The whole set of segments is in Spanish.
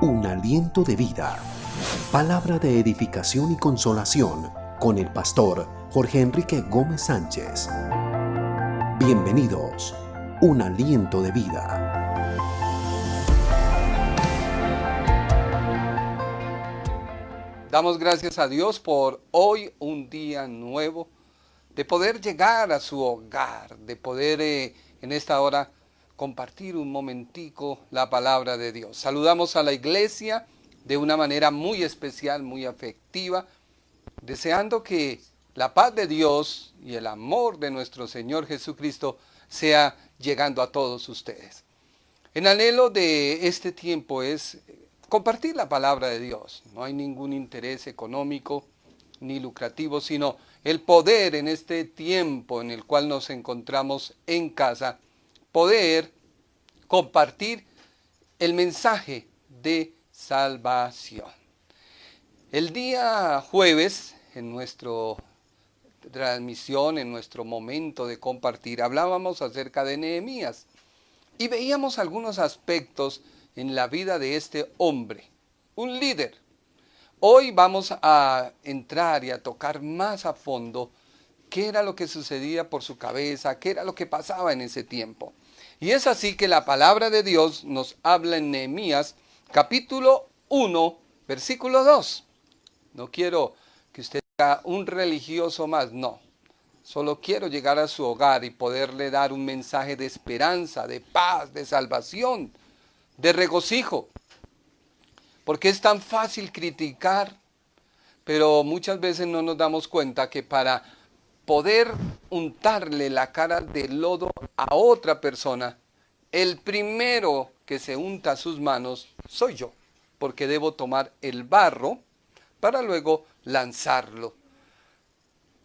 Un aliento de vida. Palabra de edificación y consolación con el pastor Jorge Enrique Gómez Sánchez. Bienvenidos. Un aliento de vida. Damos gracias a Dios por hoy, un día nuevo, de poder llegar a su hogar, de poder en esta hora compartir un momentico la palabra de Dios. Saludamos a la iglesia de una manera muy especial, muy afectiva, deseando que la paz de Dios y el amor de nuestro Señor Jesucristo sea llegando a todos ustedes. El anhelo de este tiempo es compartir la palabra de Dios. No hay ningún interés económico ni lucrativo, sino el poder en este tiempo en el cual nos encontramos en casa, poder compartir el mensaje de salvación. El día jueves, en nuestra transmisión, en nuestro momento de compartir, hablábamos acerca de Nehemías y veíamos algunos aspectos en la vida de este hombre, un líder. Hoy vamos a entrar y a tocar más a fondo qué era lo que sucedía por su cabeza, qué era lo que pasaba en ese tiempo. Y es así que la palabra de Dios nos habla en Nehemías capítulo 1, versículo 2. No quiero que usted sea un religioso más, no. Solo quiero llegar a su hogar y poderle dar un mensaje de esperanza, de paz, de salvación, de regocijo. Porque es tan fácil criticar, pero muchas veces no nos damos cuenta que para poder untarle la cara de lodo a otra persona, el primero que se unta sus manos soy yo, porque debo tomar el barro para luego lanzarlo.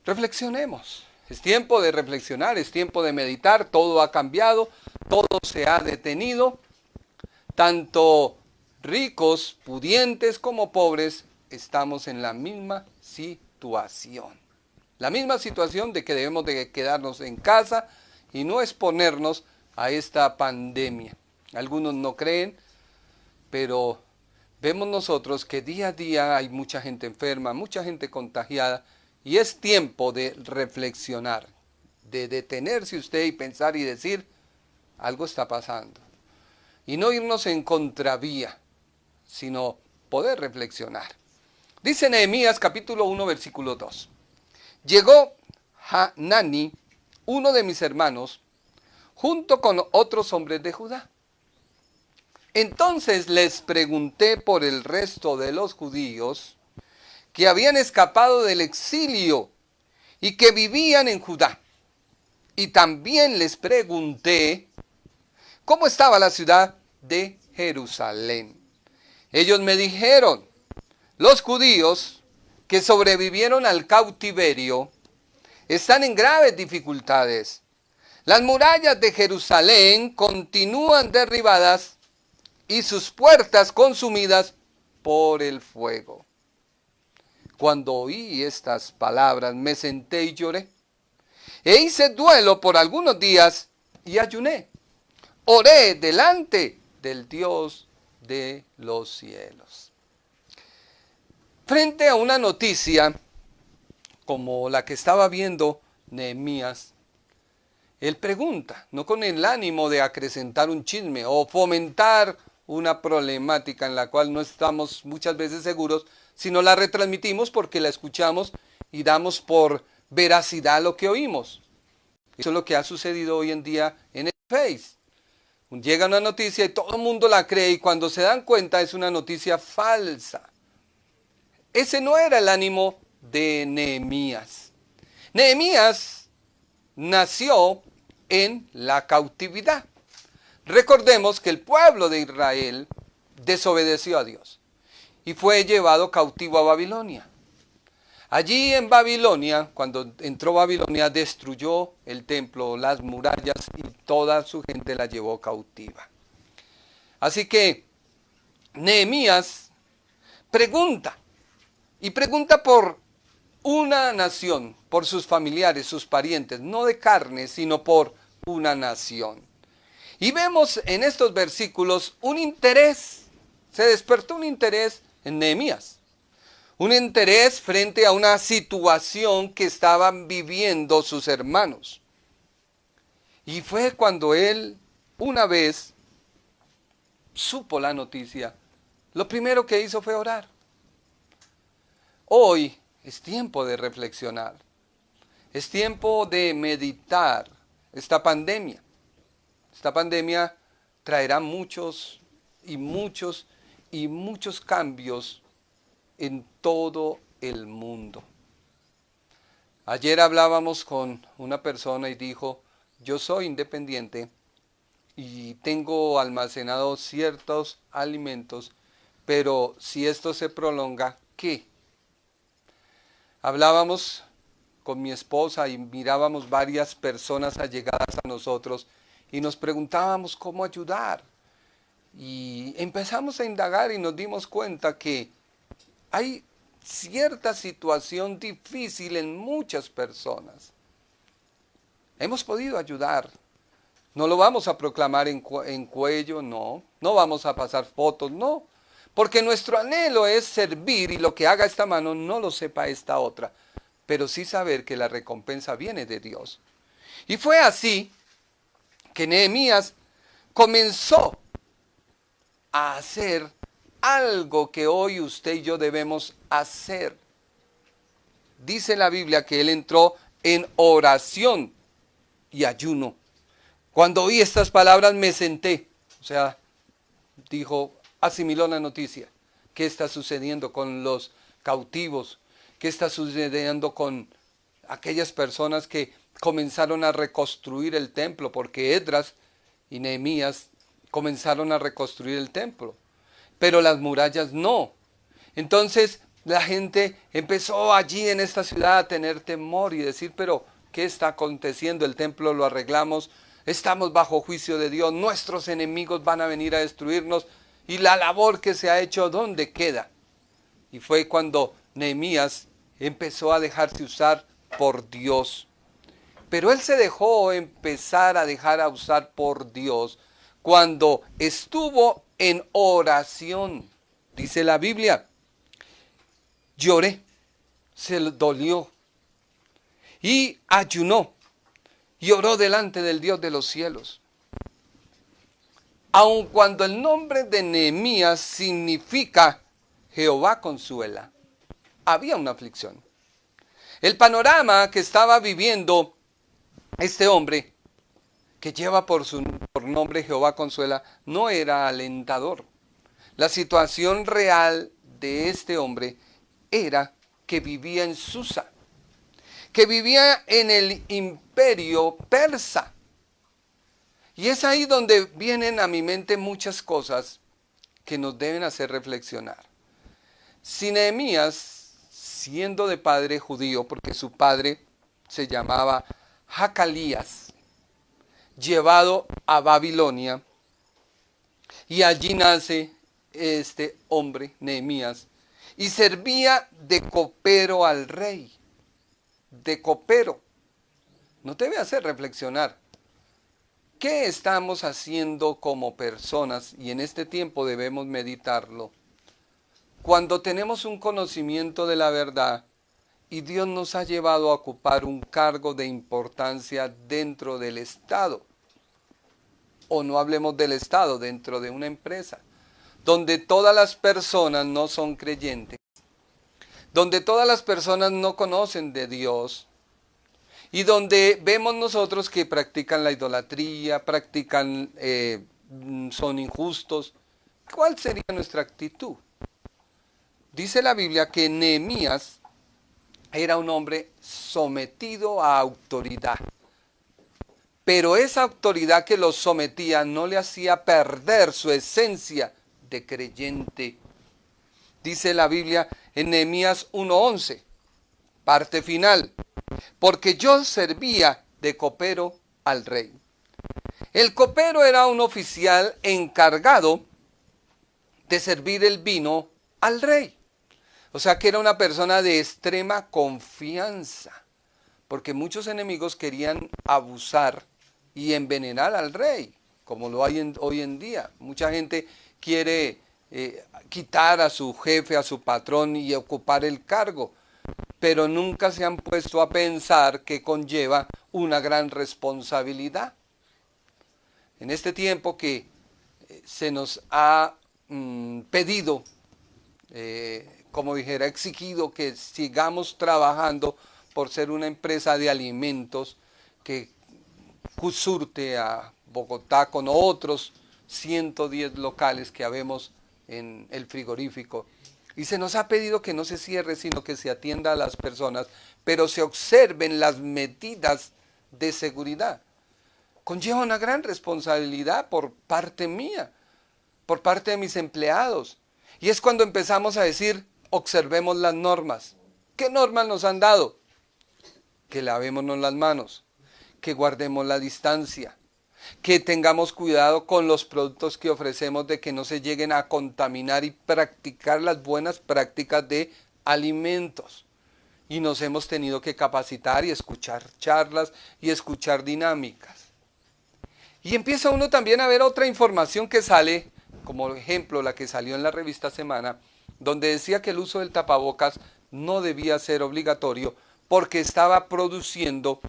Reflexionemos. Es tiempo de reflexionar, es tiempo de meditar, todo ha cambiado, todo se ha detenido, tanto ricos, pudientes como pobres, estamos en la misma situación. La misma situación de que debemos de quedarnos en casa y no exponernos a esta pandemia. Algunos no creen, pero vemos nosotros que día a día hay mucha gente enferma, mucha gente contagiada, y es tiempo de reflexionar, de detenerse usted y pensar y decir, algo está pasando. Y no irnos en contravía, sino poder reflexionar. Dice Nehemías capítulo 1, versículo 2. Llegó Hanani, uno de mis hermanos, junto con otros hombres de Judá. Entonces les pregunté por el resto de los judíos que habían escapado del exilio y que vivían en Judá. Y también les pregunté cómo estaba la ciudad de Jerusalén. Ellos me dijeron, los judíos que sobrevivieron al cautiverio están en graves dificultades. Las murallas de Jerusalén continúan derribadas y sus puertas consumidas por el fuego. Cuando oí estas palabras me senté y lloré. E hice duelo por algunos días y ayuné. Oré delante del Dios de los cielos. Frente a una noticia como la que estaba viendo Nehemías, él pregunta, no con el ánimo de acrecentar un chisme o fomentar una problemática en la cual no estamos muchas veces seguros, sino la retransmitimos porque la escuchamos y damos por veracidad lo que oímos. Eso es lo que ha sucedido hoy en día en el Face. Llega una noticia y todo el mundo la cree y cuando se dan cuenta es una noticia falsa. Ese no era el ánimo de Nehemías. Nehemías nació en la cautividad. Recordemos que el pueblo de Israel desobedeció a Dios y fue llevado cautivo a Babilonia. Allí en Babilonia, cuando entró Babilonia, destruyó el templo, las murallas y toda su gente la llevó cautiva. Así que Nehemías pregunta, y pregunta por una nación, por sus familiares, sus parientes, no de carne, sino por una nación. Y vemos en estos versículos un interés Se despertó un interés en Nehemías. Un interés frente a una situación que estaban viviendo sus hermanos. Y fue cuando él, una vez, supo la noticia, lo primero que hizo fue orar. Hoy es tiempo de reflexionar. Es tiempo de meditar esta pandemia. Esta pandemia traerá muchos cambios en todo el mundo. Ayer hablábamos con una persona y dijo, yo soy independiente y tengo almacenados ciertos alimentos, pero si esto se prolonga, ¿qué? Hablábamos con mi esposa y mirábamos varias personas allegadas a nosotros y nos preguntábamos cómo ayudar. Y empezamos a indagar y nos dimos cuenta que hay cierta situación difícil en muchas personas. Hemos podido ayudar. No lo vamos a proclamar en cuello, no. No vamos a pasar fotos, no. Porque nuestro anhelo es servir y lo que haga esta mano no lo sepa esta otra. Pero sí saber que la recompensa viene de Dios. Y fue así que Nehemías comenzó a hacer algo que hoy usted y yo debemos hacer. Dice la Biblia que él entró en oración y ayuno. Cuando oí estas palabras me senté, o sea, dijo, asimiló la noticia. ¿Qué está sucediendo con los cautivos? ¿Qué está sucediendo con aquellas personas que comenzaron a reconstruir el templo? Porque Esdras y Nehemías comenzaron a reconstruir el templo, pero las murallas no. Entonces la gente empezó allí en esta ciudad a tener temor y decir, pero ¿qué está aconteciendo? El templo lo arreglamos, estamos bajo juicio de Dios, nuestros enemigos van a venir a destruirnos y la labor que se ha hecho, ¿dónde queda? Y fue cuando Nehemías empezó a dejarse usar por Dios. Pero él se dejó empezar a dejar a usar por Dios cuando estuvo en oración. Dice la Biblia, lloré, se le dolió y ayunó y oró delante del Dios de los cielos. Aun cuando el nombre de Nehemías significa Jehová consuela, había una aflicción. El panorama que estaba viviendo este hombre, que lleva por nombre Jehová consuela, no era alentador. La situación real de este hombre era que vivía en Susa, que vivía en el imperio persa. Y es ahí donde vienen a mi mente muchas cosas que nos deben hacer reflexionar. Si Nehemías, siendo de padre judío, porque su padre se llamaba Jacalías, llevado a Babilonia, y allí nace este hombre, Nehemías, y servía de copero al rey, de copero. Nos debe hacer reflexionar. ¿Qué estamos haciendo como personas? Y en este tiempo debemos meditarlo. Cuando tenemos un conocimiento de la verdad y Dios nos ha llevado a ocupar un cargo de importancia dentro del Estado, o no hablemos del Estado, dentro de una empresa, donde todas las personas no son creyentes, donde todas las personas no conocen de Dios, y donde vemos nosotros que practican la idolatría, son injustos. ¿Cuál sería nuestra actitud? Dice la Biblia que Nehemías era un hombre sometido a autoridad. Pero esa autoridad que lo sometía no le hacía perder su esencia de creyente. Dice la Biblia en Nehemías 1:11, parte final. Porque yo servía de copero al rey. El copero era un oficial encargado de servir el vino al rey. O sea que era una persona de extrema confianza, porque muchos enemigos querían abusar y envenenar al rey, como lo hay hoy en día. Mucha gente quiere quitar a su jefe, a su patrón y ocupar el cargo, pero nunca se han puesto a pensar que conlleva una gran responsabilidad. En este tiempo que se nos ha pedido, como dijera, exigido que sigamos trabajando por ser una empresa de alimentos que surte a Bogotá con otros 110 locales que habemos en el frigorífico. Y se nos ha pedido que no se cierre, sino que se atienda a las personas, pero se observen las medidas de seguridad. Conlleva una gran responsabilidad por parte mía, por parte de mis empleados. Y es cuando empezamos a decir, observemos las normas. ¿Qué normas nos han dado? Que lavémonos las manos, que guardemos la distancia, que tengamos cuidado con los productos que ofrecemos de que no se lleguen a contaminar y practicar las buenas prácticas de alimentos. Y nos hemos tenido que capacitar y escuchar charlas y escuchar dinámicas. Y empieza uno también a ver otra información que sale, como ejemplo la que salió en la revista Semana, donde decía que el uso del tapabocas no debía ser obligatorio porque estaba produciendo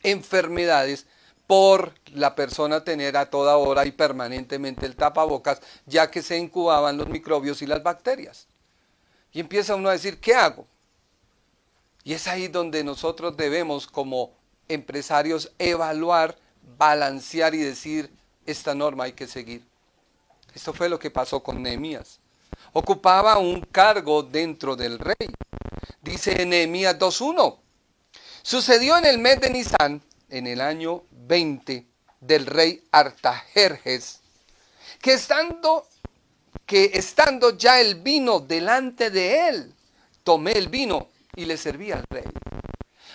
enfermedades por la persona tener a toda hora y permanentemente el tapabocas, ya que se incubaban los microbios y las bacterias. Y empieza uno a decir, ¿qué hago? Y es ahí donde nosotros debemos como empresarios evaluar, balancear y decir, esta norma hay que seguir. Esto fue lo que pasó con Nehemías. Ocupaba un cargo dentro del rey. Dice Nehemías 2:1. Sucedió en el mes de Nisán, en el año 20 del rey Artajerjes, que estando ya el vino delante de él, tomé el vino y le serví al rey.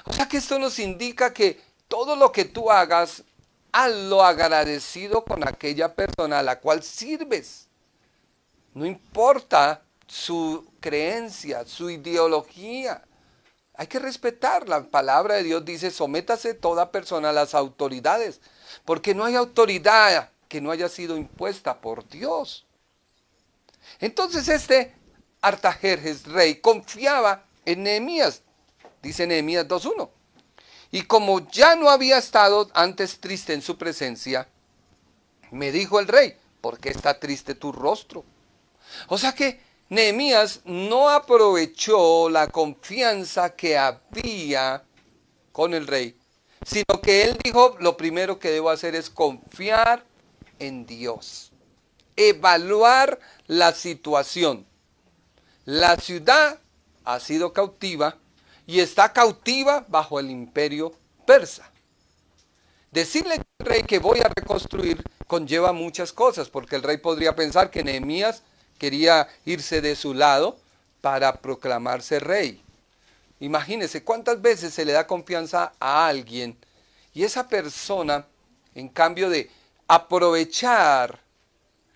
O sea que esto nos indica que todo lo que tú hagas, hazlo agradecido con aquella persona a la cual sirves. No importa su creencia, su ideología. Hay que respetar. La palabra de Dios dice, sométase toda persona a las autoridades, porque no hay autoridad que no haya sido impuesta por Dios. Entonces este Artajerjes, rey, confiaba en Nehemías, dice Nehemías 2:1. Y como ya no había estado antes triste en su presencia, me dijo el rey, ¿por qué está triste tu rostro? O sea que Nehemías no aprovechó la confianza que había con el rey, sino que él dijo, lo primero que debo hacer es confiar en Dios, evaluar la situación. La ciudad ha sido cautiva y está cautiva bajo el imperio persa. Decirle al rey que voy a reconstruir conlleva muchas cosas, porque el rey podría pensar que Nehemías quería irse de su lado para proclamarse rey. Imagínese cuántas veces se le da confianza a alguien y esa persona, en cambio de aprovechar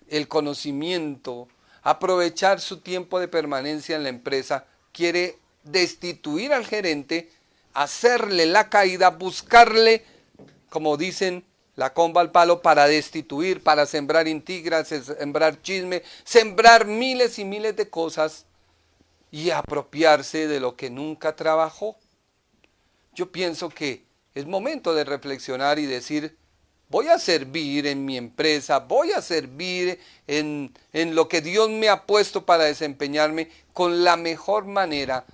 el conocimiento, aprovechar su tiempo de permanencia en la empresa, quiere destituir al gerente, hacerle la caída, buscarle, como dicen, la comba al palo para destituir, para sembrar intrigas, sembrar chisme, sembrar miles y miles de cosas y apropiarse de lo que nunca trabajó. Yo pienso que es momento de reflexionar y decir, voy a servir en mi empresa, voy a servir en lo que Dios me ha puesto para desempeñarme con la mejor manera.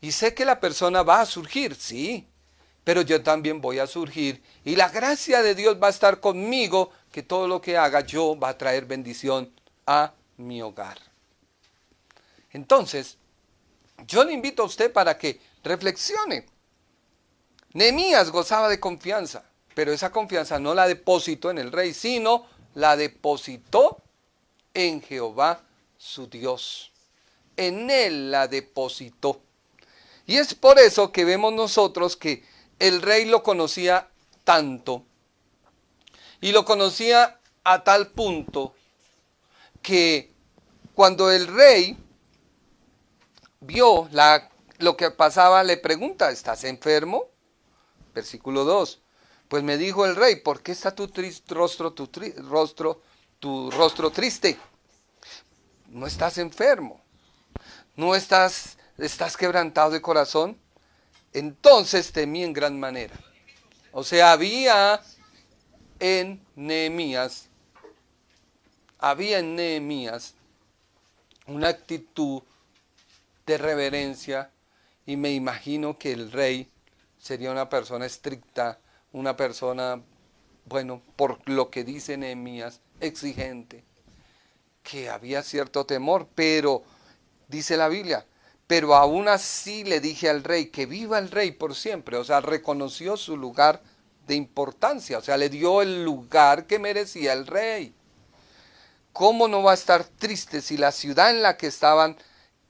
Y sé que la persona va a surgir, sí, pero yo también voy a surgir y la gracia de Dios va a estar conmigo, que todo lo que haga yo va a traer bendición a mi hogar. Entonces, yo le invito a usted para que reflexione. Nehemías gozaba de confianza, pero esa confianza no la depositó en el rey, sino la depositó en Jehová su Dios. En él la depositó. Y es por eso que vemos nosotros que el rey lo conocía tanto y lo conocía a tal punto que cuando el rey vio lo que pasaba, le pregunta, ¿estás enfermo? Versículo 2. Pues me dijo el rey, ¿por qué está tu rostro triste? no estás enfermo, no estás quebrantado de corazón. Entonces temí en gran manera. O sea, había en Nehemías una actitud de reverencia, y me imagino que el rey sería una persona estricta, una persona, bueno, por lo que dice Nehemías, exigente, que había cierto temor, pero dice la Biblia, pero aún así le dije al rey, que viva el rey por siempre. O sea, reconoció su lugar de importancia, o sea, le dio el lugar que merecía el rey. ¿Cómo no va a estar triste si la ciudad en la que estaban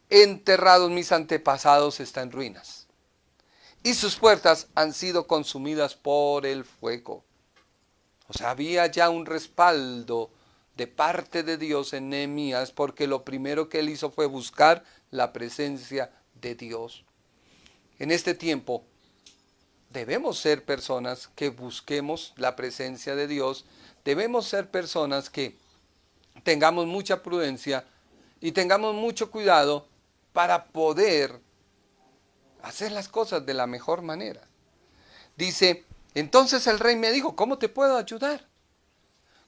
enterrados mis antepasados está en ruinas? Y sus puertas han sido consumidas por el fuego. O sea, había ya un respaldo de parte de Dios en Nehemías, porque lo primero que él hizo fue buscar la presencia de Dios. En este tiempo debemos ser personas que busquemos la presencia de Dios, debemos ser personas que tengamos mucha prudencia y tengamos mucho cuidado para poder hacer las cosas de la mejor manera. Dice, entonces el rey me dijo, ¿cómo te puedo ayudar?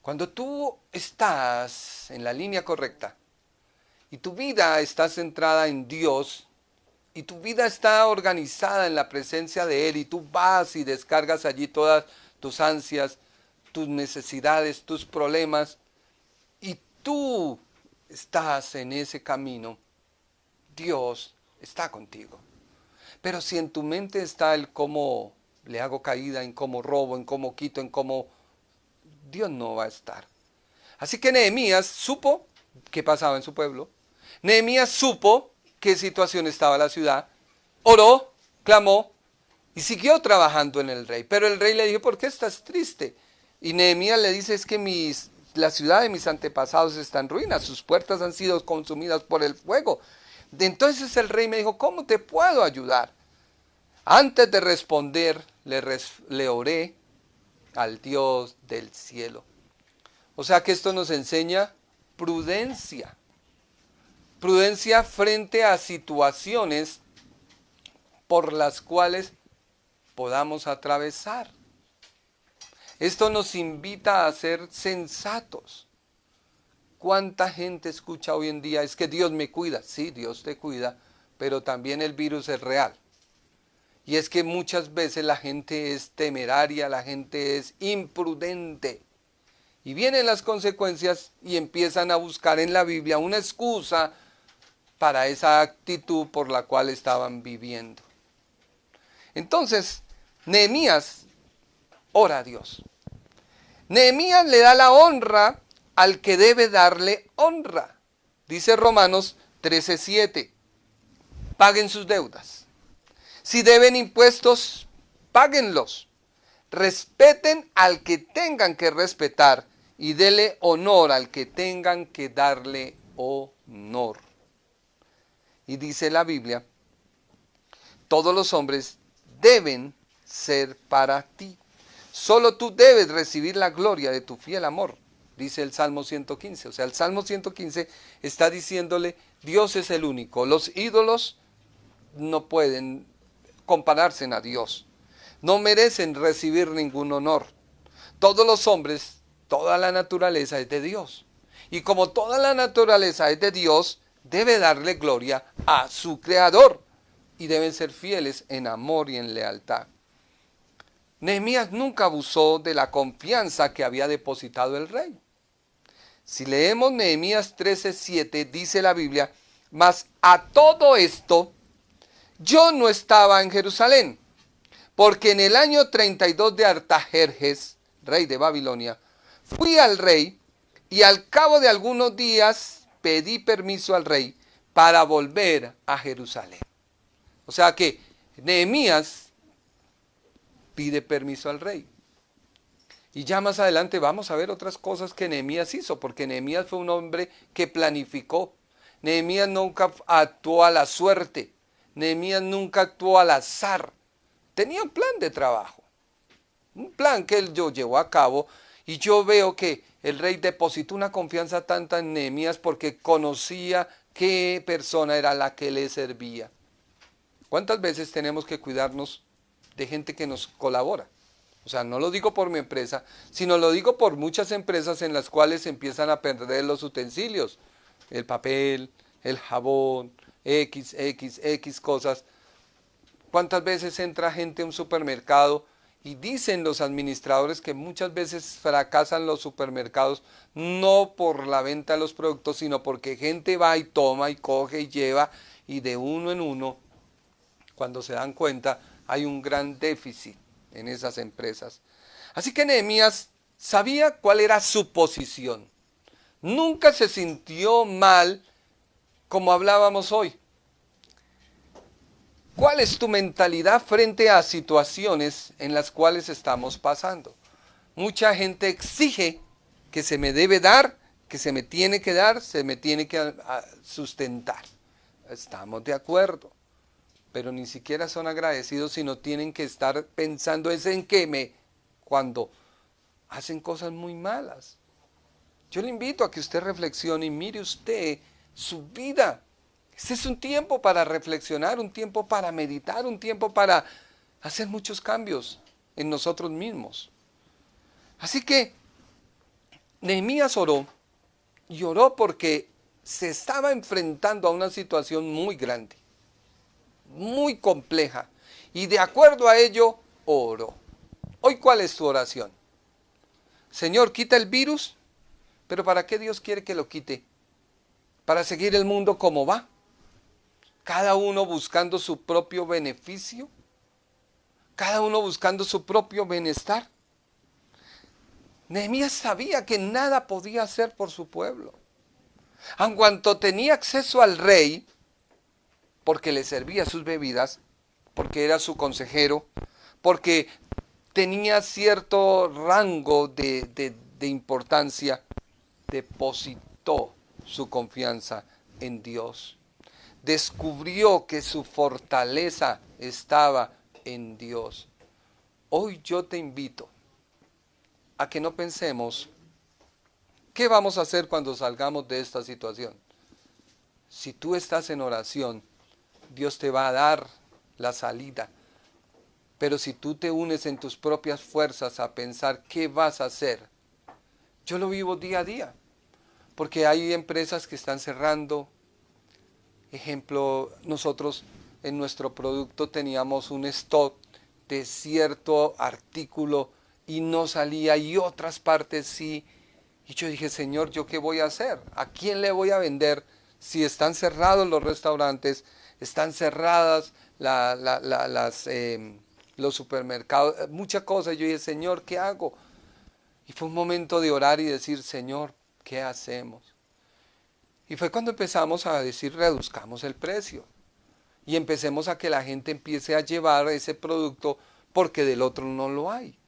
Cuando tú estás en la línea correcta y tu vida está centrada en Dios y tu vida está organizada en la presencia de Él, y tú vas y descargas allí todas tus ansias, tus necesidades, tus problemas, y tú estás en ese camino, Dios está contigo. Pero si en tu mente está el cómo le hago caída, en cómo robo, en cómo quito, en cómo, Dios no va a estar. Así que Nehemías supo qué pasaba en su pueblo. Nehemías supo qué situación estaba la ciudad. Oró, clamó y siguió trabajando en el rey. Pero el rey le dijo, ¿por qué estás triste? Y Nehemías le dice, es que la ciudad de mis antepasados está en ruinas, sus puertas han sido consumidas por el fuego. Entonces el rey me dijo, ¿cómo te puedo ayudar? Antes de responder, le oré al Dios del cielo. O sea que esto nos enseña prudencia. Prudencia frente a situaciones por las cuales podamos atravesar. Esto nos invita a ser sensatos. ¿Cuánta gente escucha hoy en día? Es que Dios me cuida. Sí, Dios te cuida, pero también el virus es real. Y es que muchas veces la gente es temeraria, la gente es imprudente. Y vienen las consecuencias y empiezan a buscar en la Biblia una excusa para esa actitud por la cual estaban viviendo. Entonces, Nehemías ora a Dios. Nehemías le da la honra al que debe darle honra. Dice Romanos 13:7. Paguen sus deudas. Si deben impuestos, páguenlos. Respeten al que tengan que respetar y dele honor al que tengan que darle honor. Y dice la Biblia, todos los hombres deben ser para ti. Solo tú debes recibir la gloria de tu fiel amor, dice el Salmo 115. O sea, el Salmo 115 está diciéndole, Dios es el único. Los ídolos no pueden compararse a Dios. No merecen recibir ningún honor. Todos los hombres, toda la naturaleza es de Dios. Y como toda la naturaleza es de Dios, debe darle gloria a su Creador. Y deben ser fieles en amor y en lealtad. Nehemías nunca abusó de la confianza que había depositado el rey. Si leemos Nehemías 13:7, dice la Biblia, mas a todo esto yo no estaba en Jerusalén, porque en el año 32 de Artajerjes, rey de Babilonia, fui al rey y al cabo de algunos días pedí permiso al rey para volver a Jerusalén. O sea que Nehemías pide permiso al rey. Y ya más adelante vamos a ver otras cosas que Nehemías hizo, porque Nehemías fue un hombre que planificó. Nehemías nunca actuó a la suerte. Nehemías nunca actuó al azar. Tenía un plan de trabajo. Un plan que él llevó a cabo. Y yo veo que el rey depositó una confianza tanta en Nehemías porque conocía qué persona era la que le servía. ¿Cuántas veces tenemos que cuidarnos de gente que nos colabora? O sea, no lo digo por mi empresa, sino lo digo por muchas empresas en las cuales empiezan a perder los utensilios, el papel, el jabón, X cosas. ¿Cuántas veces entra gente a un supermercado y dicen los administradores que muchas veces fracasan los supermercados no por la venta de los productos, sino porque gente va y toma y coge y lleva y de uno en uno, cuando se dan cuenta, hay un gran déficit en esas empresas. Así que Nehemías sabía cuál era su posición. Nunca se sintió mal como hablábamos hoy. ¿Cuál es tu mentalidad frente a situaciones en las cuales estamos pasando? Mucha gente exige que se me debe dar, que se me tiene que dar, se me tiene que sustentar. Estamos de acuerdo, pero ni siquiera son agradecidos, sino tienen que estar pensando en que cuando hacen cosas muy malas. Yo le invito a que usted reflexione y mire usted su vida. Este es un tiempo para reflexionar, un tiempo para meditar, un tiempo para hacer muchos cambios en nosotros mismos. Así que Nehemías oró y oró porque se estaba enfrentando a una situación muy grande, muy compleja, y de acuerdo a ello oró. Hoy, ¿cuál es tu oración? Señor, quita el virus, pero ¿para qué Dios quiere que lo quite? ¿Para seguir el mundo como va? Cada uno buscando su propio beneficio, cada uno buscando su propio bienestar. Nehemías sabía que nada podía hacer por su pueblo. En cuanto tenía acceso al rey, porque le servía sus bebidas, porque era su consejero, porque tenía cierto rango de importancia, depositó su confianza en Dios. Descubrió que su fortaleza estaba en Dios. Hoy yo te invito a que no pensemos qué vamos a hacer cuando salgamos de esta situación. Si tú estás en oración, Dios te va a dar la salida. Pero si tú te unes en tus propias fuerzas a pensar qué vas a hacer, yo lo vivo día a día, porque hay empresas que están cerrando. Ejemplo, nosotros en nuestro producto teníamos un stock de cierto artículo y no salía, y otras partes sí. Y yo dije, Señor, ¿yo qué voy a hacer? ¿A quién le voy a vender si están cerrados los restaurantes, están cerradas los supermercados, muchas cosas? Yo dije, Señor, ¿qué hago? Y fue un momento de orar y decir, Señor, ¿qué hacemos? Y fue cuando empezamos a decir, reduzcamos el precio. Y empecemos a que la gente empiece a llevar ese producto porque del otro no lo hay.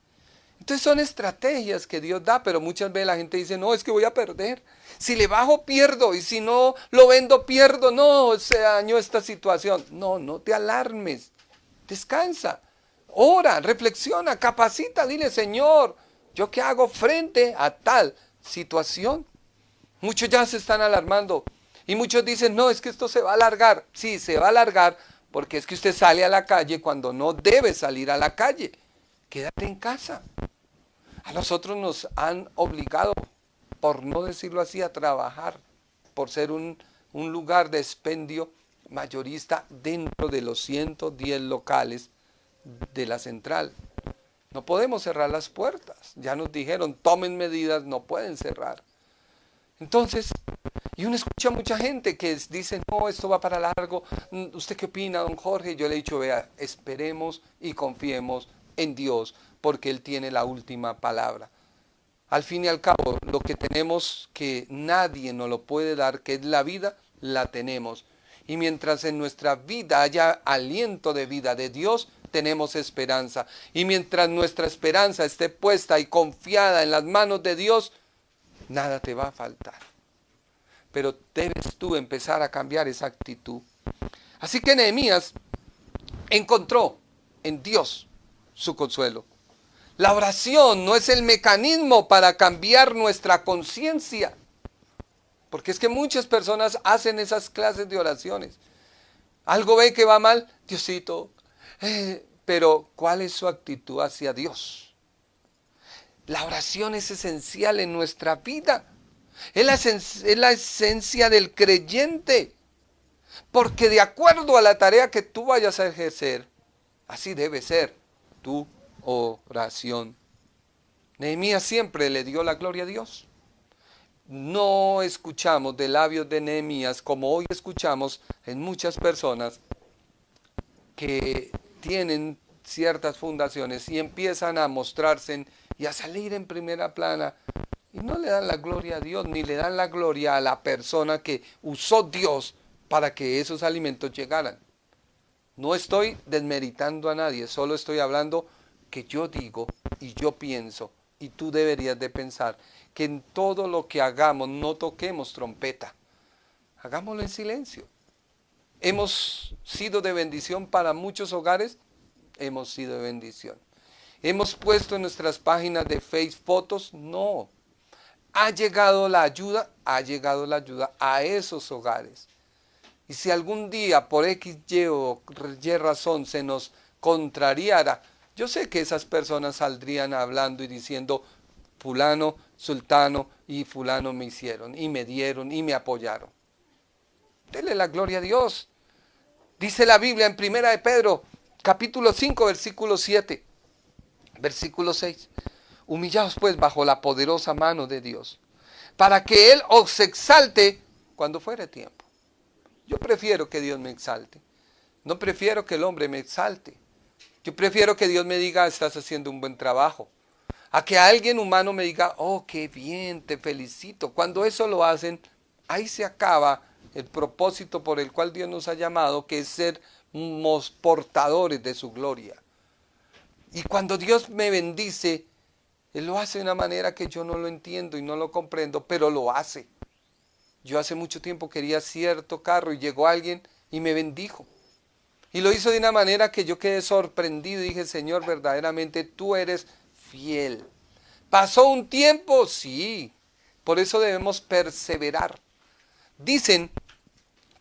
Entonces son estrategias que Dios da, pero muchas veces la gente dice, no, es que voy a perder. Si le bajo, pierdo, y si no lo vendo, pierdo. No, se dañó esta situación. No, no te alarmes. Descansa, ora, reflexiona, capacita, dile, Señor, ¿yo qué hago frente a tal situación? Muchos ya se están alarmando y muchos dicen, no, es que esto se va a alargar. Sí, se va a alargar porque es que usted sale a la calle cuando no debe salir a la calle. Quédate en casa. A nosotros nos han obligado, por no decirlo así, a trabajar, por ser un lugar de expendio mayorista dentro de los 110 locales de la central. No podemos cerrar las puertas. Ya nos dijeron, tomen medidas, no pueden cerrar. Entonces, y uno escucha a mucha gente que dice, no, esto va para largo. ¿Usted qué opina, don Jorge? Yo le he dicho, vea, esperemos y confiemos en Dios, porque Él tiene la última palabra. Al fin y al cabo, lo que tenemos que nadie nos lo puede dar, que es la vida, la tenemos. Y mientras en nuestra vida haya aliento de vida de Dios, tenemos esperanza. Y mientras nuestra esperanza esté puesta y confiada en las manos de Dios, nada te va a faltar. Pero debes tú empezar a cambiar esa actitud. Así que Nehemías encontró en Dios su consuelo. La oración no es el mecanismo para cambiar nuestra conciencia. Porque es que muchas personas hacen esas clases de oraciones. Algo ve que va mal, Diosito. Pero ¿cuál es su actitud hacia Dios? La oración es esencial en nuestra vida. Es la esencia del creyente. Porque de acuerdo a la tarea que tú vayas a ejercer, así debe ser tu oración. Nehemías siempre le dio la gloria a Dios. No escuchamos de labios de Nehemías como hoy escuchamos en muchas personas que tienen ciertas fundaciones y empiezan a mostrarse y a salir en primera plana y no le dan la gloria a Dios ni le dan la gloria a la persona que usó Dios para que esos alimentos llegaran. No estoy desmeritando a nadie, solo estoy hablando que yo digo y yo pienso y tú deberías de pensar que en todo lo que hagamos no toquemos trompeta, hagámoslo en silencio. ¿Hemos sido de bendición para muchos hogares? Hemos sido de bendición. ¿Hemos puesto en nuestras páginas de Facebook fotos? No. ¿Ha llegado la ayuda? Ha llegado la ayuda a esos hogares. Y si algún día por X, Y o Y razón se nos contrariara, yo sé que esas personas saldrían hablando y diciendo, fulano, sultano y fulano me hicieron, y me dieron, y me apoyaron. Dele la gloria a Dios. Dice la Biblia en Primera de Pedro, capítulo 5, versículo 7, versículo 6. Humillaos pues bajo la poderosa mano de Dios, para que Él os exalte cuando fuere tiempo. Yo prefiero que Dios me exalte. No prefiero que el hombre me exalte. Yo prefiero que Dios me diga, estás haciendo un buen trabajo. A que alguien humano me diga, oh, qué bien, te felicito. Cuando eso lo hacen, ahí se acaba el propósito por el cual Dios nos ha llamado, que es ser portadores de su gloria. Y cuando Dios me bendice, Él lo hace de una manera que yo no lo entiendo y no lo comprendo, pero lo hace. Yo hace mucho tiempo quería cierto carro y llegó alguien y me bendijo. Y lo hizo de una manera que yo quedé sorprendido y dije, Señor, verdaderamente tú eres fiel. ¿Pasó un tiempo? Sí. Por eso debemos perseverar. Dicen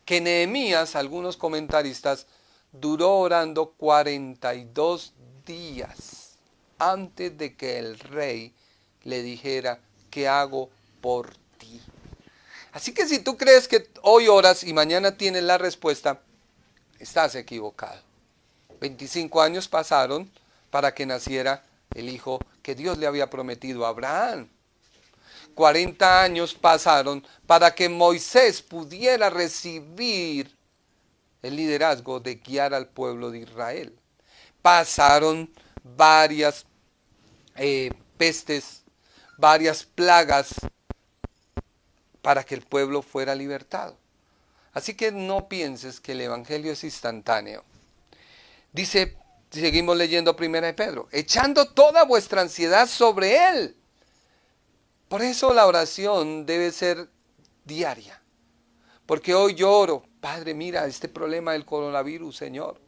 que Nehemías, algunos comentaristas, duró orando 42 días antes de que el rey le dijera, ¿qué hago por ti? Así que si tú crees que hoy oras y mañana tienes la respuesta, estás equivocado. 25 años pasaron para que naciera el hijo que Dios le había prometido a Abraham. 40 años pasaron para que Moisés pudiera recibir el liderazgo de guiar al pueblo de Israel. Pasaron varias pestes, varias plagas para que el pueblo fuera libertado. Así que no pienses que el evangelio es instantáneo. Dice, seguimos leyendo Primera de Pedro, echando toda vuestra ansiedad sobre Él. Por eso la oración debe ser diaria. Porque hoy yo oro, Padre, mira este problema del coronavirus, Señor.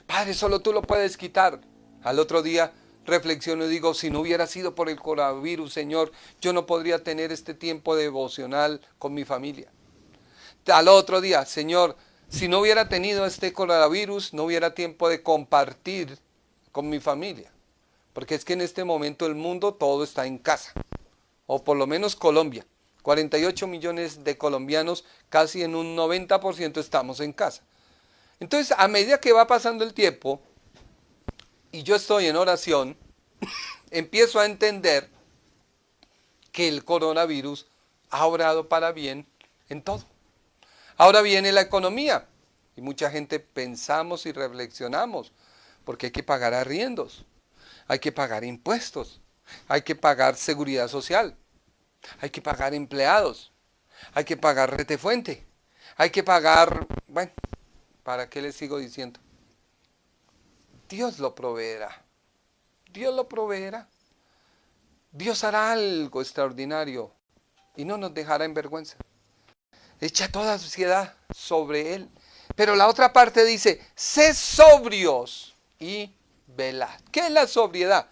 Padre, solo tú lo puedes quitar. Al otro día reflexiono y digo, si no hubiera sido por el coronavirus, Señor, yo no podría tener este tiempo devocional con mi familia. Al otro día, Señor, si no hubiera tenido este coronavirus, no hubiera tiempo de compartir con mi familia. Porque es que en este momento el mundo todo está en casa. O por lo menos Colombia. 48 millones de colombianos, casi en un 90% estamos en casa. Entonces, a medida que va pasando el tiempo, y yo estoy en oración, empiezo a entender que el coronavirus ha obrado para bien en todo. Ahora viene la economía y mucha gente pensamos y reflexionamos porque hay que pagar arriendos, hay que pagar impuestos, hay que pagar seguridad social, hay que pagar empleados, hay que pagar retefuente, hay que pagar, bueno, ¿para qué les sigo diciendo? Dios lo proveerá, Dios lo proveerá, Dios hará algo extraordinario y no nos dejará en vergüenza. Echa toda suciedad sobre Él. Pero la otra parte dice, sé sobrios y velad. ¿Qué es la sobriedad?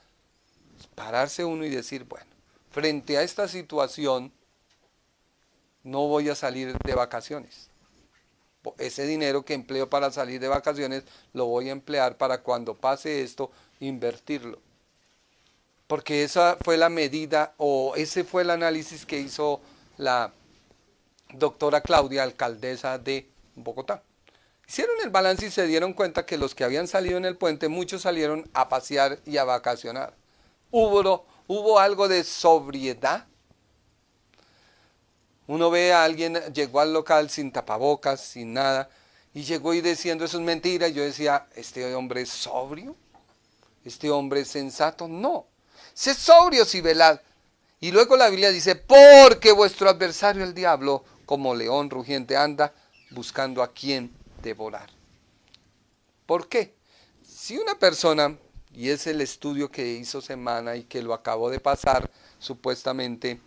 pararse uno y decir, bueno, frente a esta situación, no voy a salir de vacaciones. Ese dinero que empleo para salir de vacaciones, lo voy a emplear para cuando pase esto, invertirlo. Porque esa fue la medida, o ese fue el análisis que hizo la doctora Claudia, alcaldesa de Bogotá. Hicieron el balance y se dieron cuenta que los que habían salido en el puente, muchos salieron a pasear y a vacacionar. Hubo algo de sobriedad. Uno ve a alguien, llegó al local sin tapabocas, sin nada, y llegó y diciendo, eso es mentira. Yo decía, ¿este hombre es sobrio? ¿Este hombre es sensato? No. Sé sobrios y velad. Y luego la Biblia dice, porque vuestro adversario el diablo, como león rugiente, anda buscando a quien devorar. ¿Por qué? Si una persona, y es el estudio que hizo Semana y que lo acabó de pasar, supuestamente,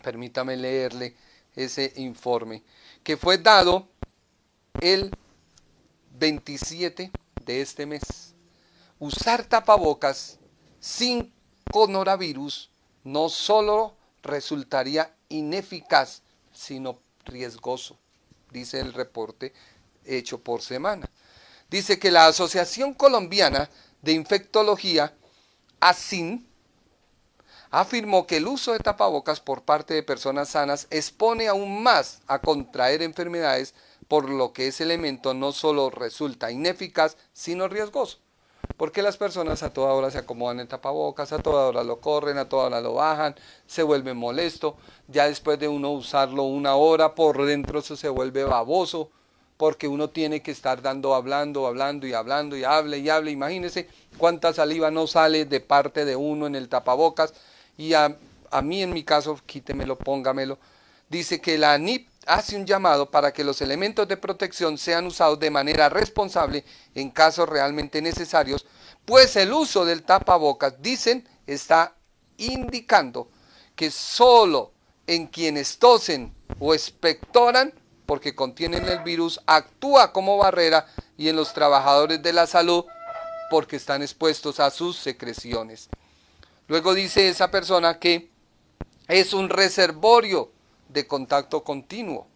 permítame leerle ese informe, que fue dado el 27 de este mes. Usar tapabocas sin coronavirus no solo resultaría ineficaz, sino riesgoso, dice el reporte hecho por Semana. Dice que la Asociación Colombiana de Infectología, ASIN, afirmó que el uso de tapabocas por parte de personas sanas expone aún más a contraer enfermedades, por lo que ese elemento no solo resulta ineficaz, sino riesgoso. Porque las personas a toda hora se acomodan el tapabocas, a toda hora lo corren, a toda hora lo bajan, se vuelve molesto. Ya después de uno usarlo una hora, por dentro eso se vuelve baboso, porque uno tiene que estar hablando y hable. Imagínense cuánta saliva no sale de parte de uno en el tapabocas. Y a mí en mi caso, quítemelo, póngamelo. Dice que la ANIP hace un llamado para que los elementos de protección sean usados de manera responsable en casos realmente necesarios, pues el uso del tapabocas, dicen, está indicando que solo en quienes tosen o expectoran, porque contienen el virus, actúa como barrera, y en los trabajadores de la salud, porque están expuestos a sus secreciones. Luego dice esa persona que es un reservorio de contacto continuo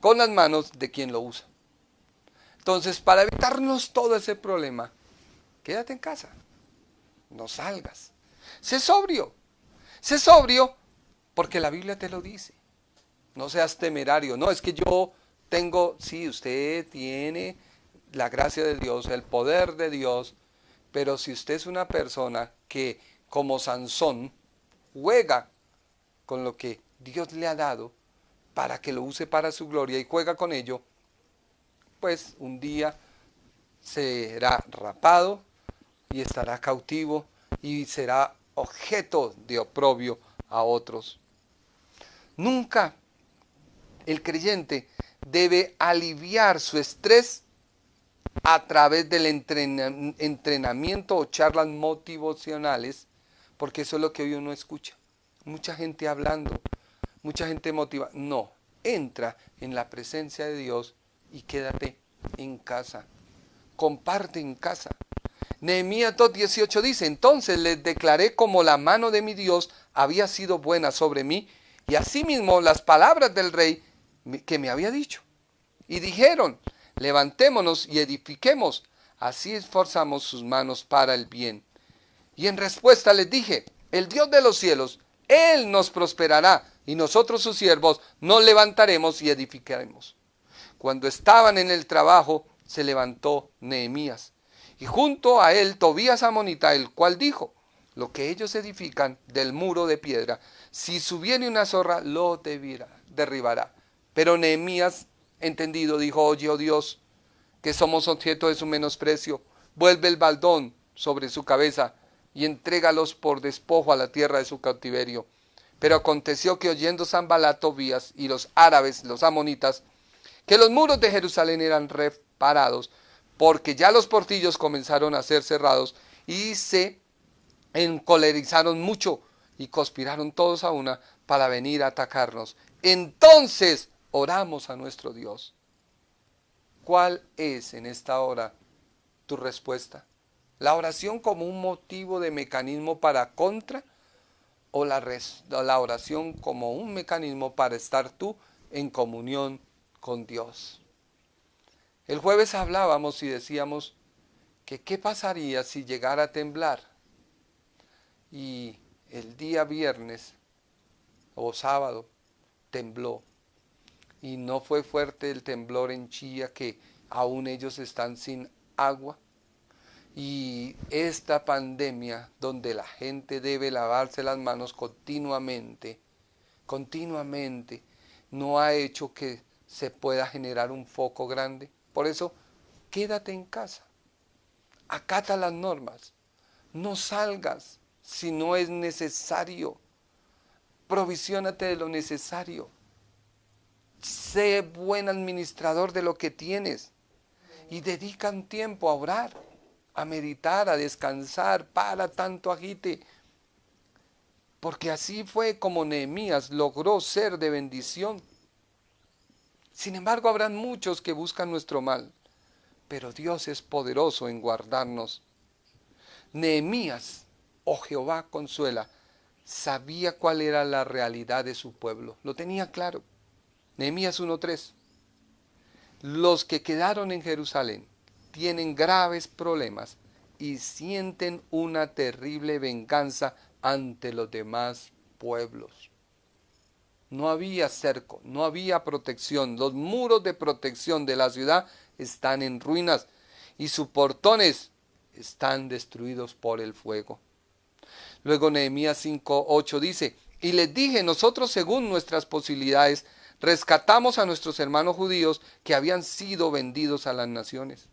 con las manos de quien lo usa. Entonces, para evitarnos todo ese problema, quédate en casa, no salgas. Sé sobrio porque la Biblia te lo dice. No seas temerario. No, es que yo tengo, sí, usted tiene la gracia de Dios, el poder de Dios, pero si usted es una persona que, como Sansón, juega con lo que Dios le ha dado para que lo use para su gloria y juega con ello, pues un día será rapado y estará cautivo y será objeto de oprobio a otros. Nunca el creyente debe aliviar su estrés a través del entrenamiento o charlas motivacionales, porque eso es lo que hoy uno escucha. Mucha gente hablando, mucha gente motiva. No, entra en la presencia de Dios y quédate en casa. Comparte en casa. Nehemías 2:18 dice, entonces les declaré como la mano de mi Dios había sido buena sobre mí, y asimismo las palabras del rey que me había dicho. Y dijeron, levantémonos y edifiquemos, así esforzamos sus manos para el bien. Y en respuesta les dije, el Dios de los cielos, Él nos prosperará, y nosotros sus siervos nos levantaremos y edificaremos. Cuando estaban en el trabajo, se levantó Nehemías, y junto a él Tobías amonita, el cual dijo, lo que ellos edifican del muro de piedra, si subiere una zorra, lo derribará. Pero Nehemías, entendido, dijo, oye, oh Dios, que somos objeto de su menosprecio, vuelve el baldón sobre su cabeza, y entrégalos por despojo a la tierra de su cautiverio. Pero aconteció que oyendo Sanballat, Tobías y los árabes, los amonitas, que los muros de Jerusalén eran reparados, porque ya los portillos comenzaron a ser cerrados, y se encolerizaron mucho, y conspiraron todos a una para venir a atacarnos. Entonces oramos a nuestro Dios. ¿Cuál es en esta hora tu respuesta? ¿La oración como un motivo de mecanismo para contra o la oración como un mecanismo para estar tú en comunión con Dios? El jueves hablábamos y decíamos que qué pasaría si llegara a temblar y el día viernes o sábado tembló y no fue fuerte el temblor en Chía, que aún ellos están sin agua, y esta pandemia donde la gente debe lavarse las manos continuamente, no ha hecho que se pueda generar un foco grande. Por eso, quédate en casa, acata las normas, no salgas si no es necesario, provisiónate de lo necesario, sé buen administrador de lo que tienes y dedica un tiempo a orar, a meditar, a descansar, para tanto agite. Porque así fue como Nehemías logró ser de bendición. Sin embargo, habrán muchos que buscan nuestro mal, pero Dios es poderoso en guardarnos. Nehemías, oh Jehová, consuela, sabía cuál era la realidad de su pueblo, lo tenía claro. Nehemías 1:3. Los que quedaron en Jerusalén tienen graves problemas y sienten una terrible venganza ante los demás pueblos. No había cerco, no había protección. Los muros de protección de la ciudad están en ruinas y sus portones están destruidos por el fuego. Luego Nehemías 5:8 dice: y les dije, nosotros según nuestras posibilidades rescatamos a nuestros hermanos judíos que habían sido vendidos a las naciones.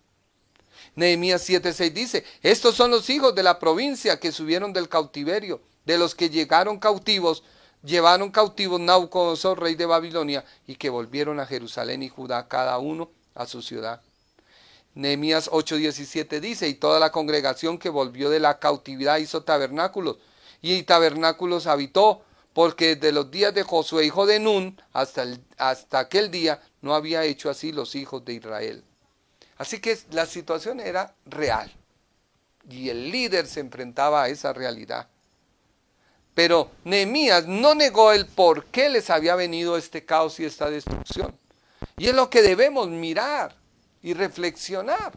Nehemías 7:6 dice: estos son los hijos de la provincia que subieron del cautiverio, de los que llevaron cautivos Nabucodonosor, rey de Babilonia, y que volvieron a Jerusalén y Judá, cada uno a su ciudad. Nehemías 8:17 dice: y toda la congregación que volvió de la cautividad hizo tabernáculos, y tabernáculos habitó, porque desde los días de Josué, hijo de Nun, hasta aquel día no había hecho así los hijos de Israel. Así que la situación era real, y el líder se enfrentaba a esa realidad. Pero Nehemías no negó el por qué les había venido este caos y esta destrucción. Y es lo que debemos mirar y reflexionar.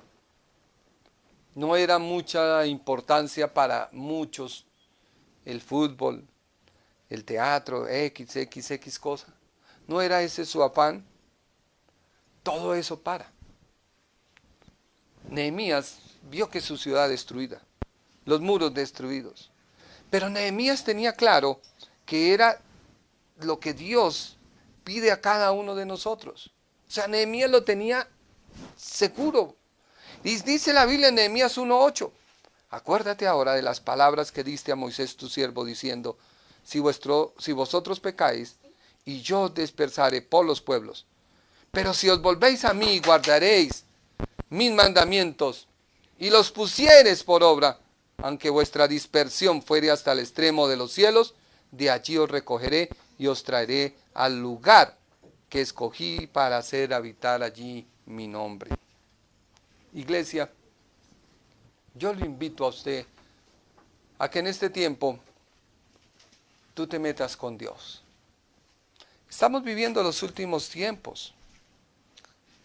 No era mucha importancia para muchos el fútbol, el teatro, XXX cosa. No era ese su afán. Todo eso para. Nehemías vio que su ciudad destruida, los muros destruidos. Pero Nehemías tenía claro que era lo que Dios pide a cada uno de nosotros. O sea, Nehemías lo tenía seguro. Y dice la Biblia en Nehemías 1:8: acuérdate ahora de las palabras que diste a Moisés tu siervo, diciendo: si vosotros pecáis, y yo os dispersaré por los pueblos, pero si os volvéis a mí y guardaréis mis mandamientos, y los pusiereis por obra, aunque vuestra dispersión fuere hasta el extremo de los cielos, de allí os recogeré y os traeré al lugar que escogí para hacer habitar allí mi nombre. Iglesia, yo lo invito a usted a que en este tiempo tú te metas con Dios. Estamos viviendo los últimos tiempos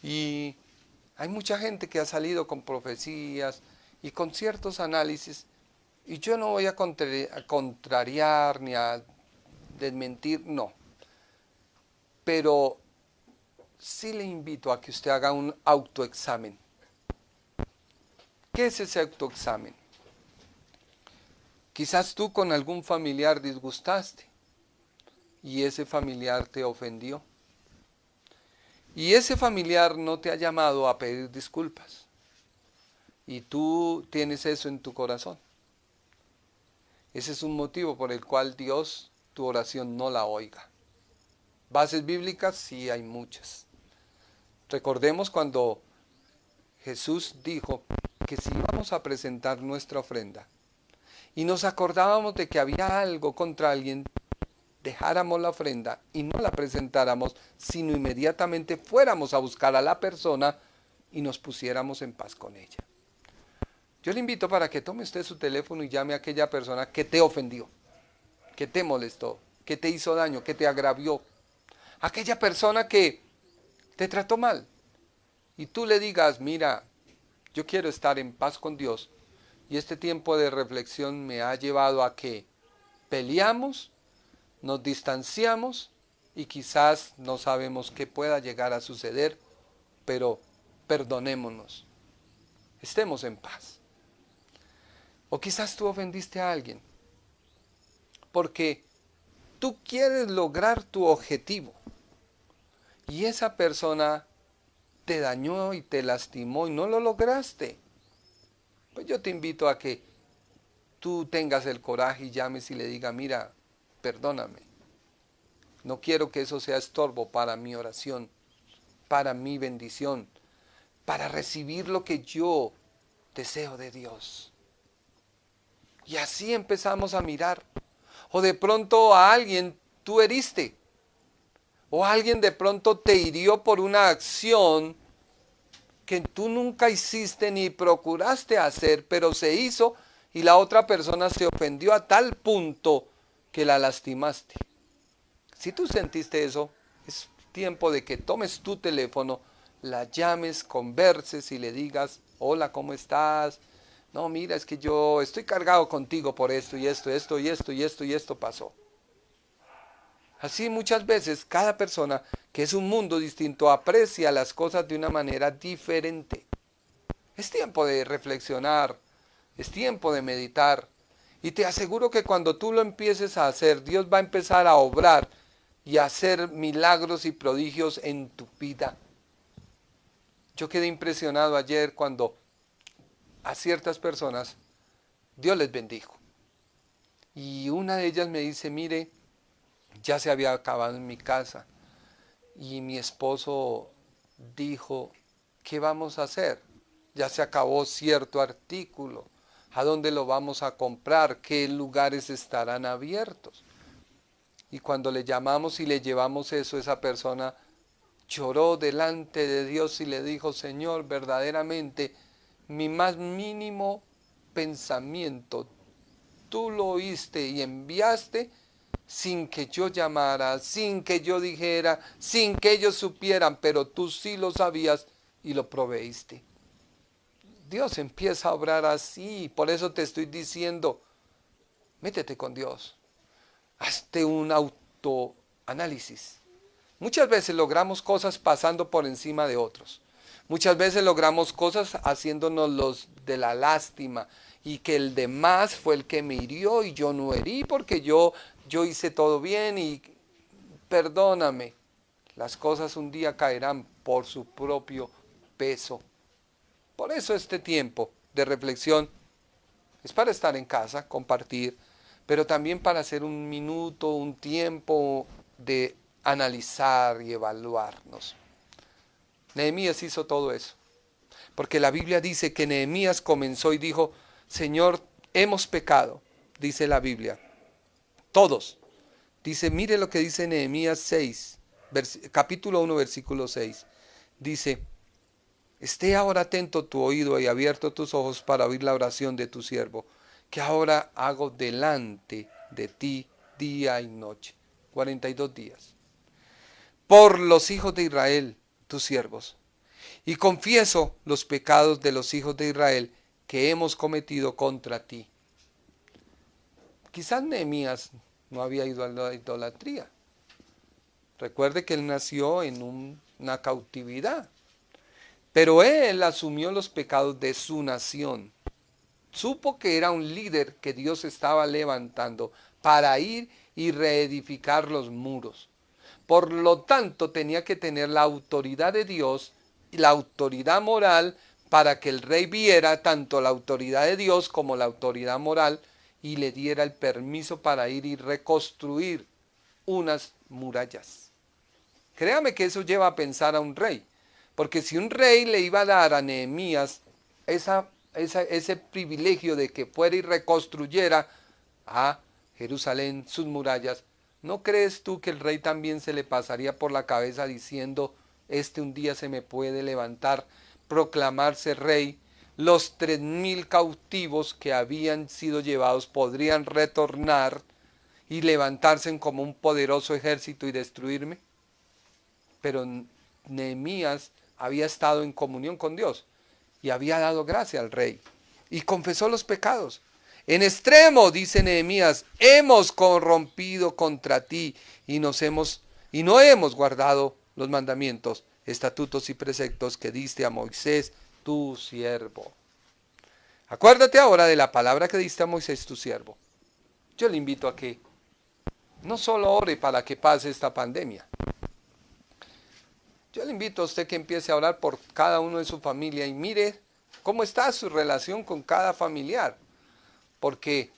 y hay mucha gente que ha salido con profecías y con ciertos análisis, y yo no voy a contrariar ni a desmentir, no. Pero sí le invito a que usted haga un autoexamen. ¿Qué es ese autoexamen? Quizás tú con algún familiar disgustaste y ese familiar te ofendió. Y ese familiar no te ha llamado a pedir disculpas. Y tú tienes eso en tu corazón. Ese es un motivo por el cual Dios tu oración no la oiga. ¿Bases bíblicas? Sí, hay muchas. Recordemos cuando Jesús dijo que si íbamos a presentar nuestra ofrenda y nos acordábamos de que había algo contra alguien, dejáramos la ofrenda y no la presentáramos, sino inmediatamente fuéramos a buscar a la persona y nos pusiéramos en paz con ella. Yo le invito para que tome usted su teléfono y llame a aquella persona que te ofendió, que te molestó, que te hizo daño, que te agravió. Aquella persona que te trató mal. Y tú le digas, mira, yo quiero estar en paz con Dios. Y este tiempo de reflexión me ha llevado a que peleamos, nos distanciamos y quizás no sabemos qué pueda llegar a suceder, pero perdonémonos, estemos en paz. O quizás tú ofendiste a alguien porque tú quieres lograr tu objetivo y esa persona te dañó y te lastimó y no lo lograste. Pues yo te invito a que tú tengas el coraje y llames y le digas, mira, perdóname. No quiero que eso sea estorbo para mi oración, para mi bendición, para recibir lo que yo deseo de Dios. Y así empezamos a mirar. O de pronto a alguien tú heriste. O alguien de pronto te hirió por una acción que tú nunca hiciste ni procuraste hacer, pero se hizo y la otra persona se ofendió a tal punto que la lastimaste. Si tú sentiste eso, es tiempo de que tomes tu teléfono, la llames, converses y le digas, hola, ¿cómo estás? No, mira, es que yo estoy cargado contigo por esto y esto, esto y esto y esto y esto pasó. Así muchas veces cada persona, que es un mundo distinto, aprecia las cosas de una manera diferente. Es tiempo de reflexionar, es tiempo de meditar. Y te aseguro que cuando tú lo empieces a hacer, Dios va a empezar a obrar y a hacer milagros y prodigios en tu vida. Yo quedé impresionado ayer cuando a ciertas personas Dios les bendijo. Y una de ellas me dice, mire, ya se había acabado en mi casa. Y mi esposo dijo, ¿qué vamos a hacer? Ya se acabó cierto artículo. ¿A dónde lo vamos a comprar? ¿Qué lugares estarán abiertos? Y cuando le llamamos y le llevamos eso, esa persona lloró delante de Dios y le dijo, Señor, verdaderamente, mi más mínimo pensamiento, tú lo oíste y enviaste sin que yo llamara, sin que yo dijera, sin que ellos supieran, pero tú sí lo sabías y lo proveíste. Dios empieza a obrar así, por eso te estoy diciendo, métete con Dios, hazte un autoanálisis. Muchas veces logramos cosas pasando por encima de otros. Muchas veces logramos cosas haciéndonos los de la lástima y que el demás fue el que me hirió y yo no herí porque yo hice todo bien y perdóname. Las cosas un día caerán por su propio peso. Por eso este tiempo de reflexión es para estar en casa, compartir, pero también para hacer un minuto, un tiempo de analizar y evaluarnos. Nehemías hizo todo eso, porque la Biblia dice que Nehemías comenzó y dijo, Señor, hemos pecado, dice la Biblia, todos. Dice, mire lo que dice Nehemías 6, capítulo 1, versículo 6. Dice, esté ahora atento tu oído y abierto tus ojos para oír la oración de tu siervo, que ahora hago delante de ti día y noche, 42 días. Por los hijos de Israel, tus siervos, y confieso los pecados de los hijos de Israel que hemos cometido contra ti. Quizás Nehemías no había ido a la idolatría. Recuerde que él nació en una cautividad, pero él asumió los pecados de su nación. Supo que era un líder que Dios estaba levantando para ir y reedificar los muros. Por lo tanto, tenía que tener la autoridad de Dios y la autoridad moral para que el rey viera tanto la autoridad de Dios como la autoridad moral y le diera el permiso para ir y reconstruir unas murallas. Créame que eso lleva a pensar a un rey, porque si un rey le iba a dar a Nehemías ese privilegio de que fuera y reconstruyera a Jerusalén sus murallas, ¿no crees tú que el rey también se le pasaría por la cabeza diciendo, un día se me puede levantar, proclamarse rey, los 3.000 cautivos que habían sido llevados podrían retornar y levantarse como un poderoso ejército y destruirme? Pero Nehemías había estado en comunión con Dios y había dado gracia al rey y confesó los pecados. En extremo, dice Nehemías, hemos corrompido contra ti y no hemos guardado los mandamientos, estatutos y preceptos que diste a Moisés, tu siervo. Acuérdate ahora de la palabra que diste a Moisés, tu siervo. Yo le invito a que no solo ore para que pase esta pandemia. Yo le invito a usted que empiece a orar por cada uno de su familia y mire cómo está su relación con cada familiar. Porque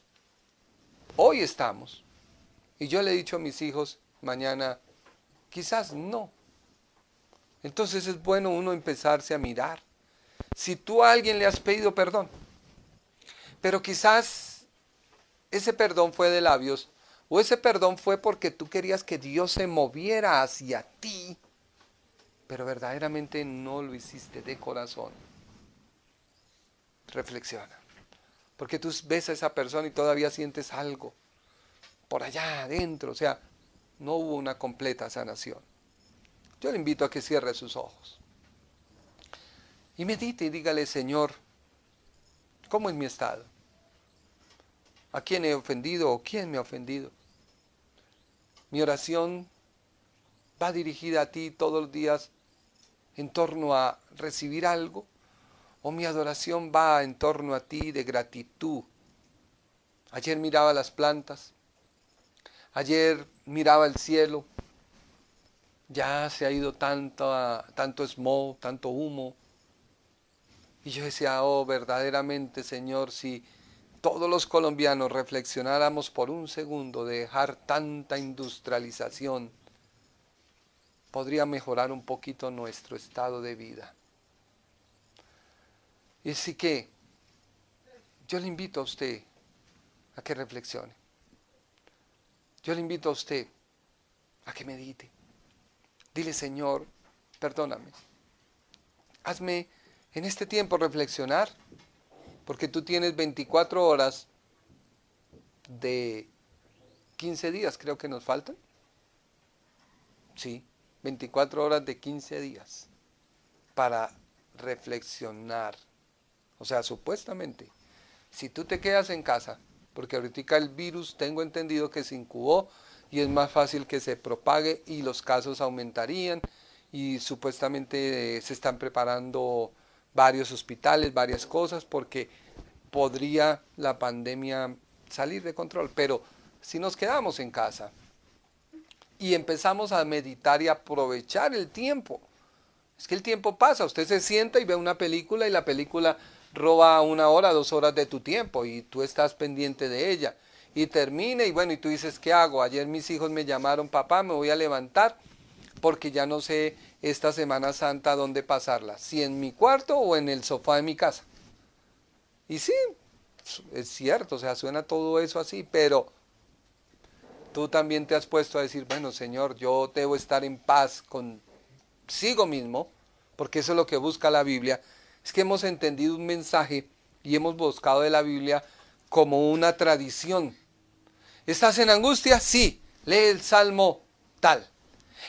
hoy estamos, y yo le he dicho a mis hijos, mañana quizás no. Entonces es bueno uno empezarse a mirar. Si tú a alguien le has pedido perdón, pero quizás ese perdón fue de labios, o ese perdón fue porque tú querías que Dios se moviera hacia ti, pero verdaderamente no lo hiciste de corazón. Reflexiona. Porque tú ves a esa persona y todavía sientes algo por allá adentro. O sea, no hubo una completa sanación. Yo le invito a que cierre sus ojos. Y medite y dígale, Señor, ¿cómo es mi estado? ¿A quién he ofendido o quién me ha ofendido? Mi oración va dirigida a ti todos los días en torno a recibir algo, o mi adoración va en torno a ti de gratitud. Ayer miraba las plantas, ayer miraba el cielo, ya se ha ido tanto smog, tanto humo, y yo decía, oh, verdaderamente, Señor, si todos los colombianos reflexionáramos por un segundo de dejar tanta industrialización, podría mejorar un poquito nuestro estado de vida. Y así que yo le invito a usted a que reflexione. Yo le invito a usted a que medite. Dile, Señor, perdóname. Hazme en este tiempo reflexionar, porque tú tienes 24 horas de 15 días, creo que nos faltan. Sí, 24 horas de 15 días para reflexionar. O sea, supuestamente, si tú te quedas en casa, porque ahorita el virus tengo entendido que se incubó y es más fácil que se propague y los casos aumentarían y supuestamente se están preparando varios hospitales, varias cosas, porque podría la pandemia salir de control. Pero si nos quedamos en casa y empezamos a meditar y aprovechar el tiempo, es que el tiempo pasa, usted se sienta y ve una película y la película roba 1 hora, 2 horas de tu tiempo y tú estás pendiente de ella. Y termina y bueno, y tú dices, ¿qué hago? Ayer mis hijos me llamaron, papá, me voy a levantar porque ya no sé esta Semana Santa dónde pasarla, si en mi cuarto o en el sofá de mi casa. Y sí, es cierto, o sea, suena todo eso así, pero tú también te has puesto a decir, bueno, Señor, yo debo estar en paz consigo mismo, porque eso es lo que busca la Biblia. Es que hemos entendido un mensaje y hemos buscado de la Biblia como una tradición. ¿Estás en angustia? Sí, lee el Salmo tal.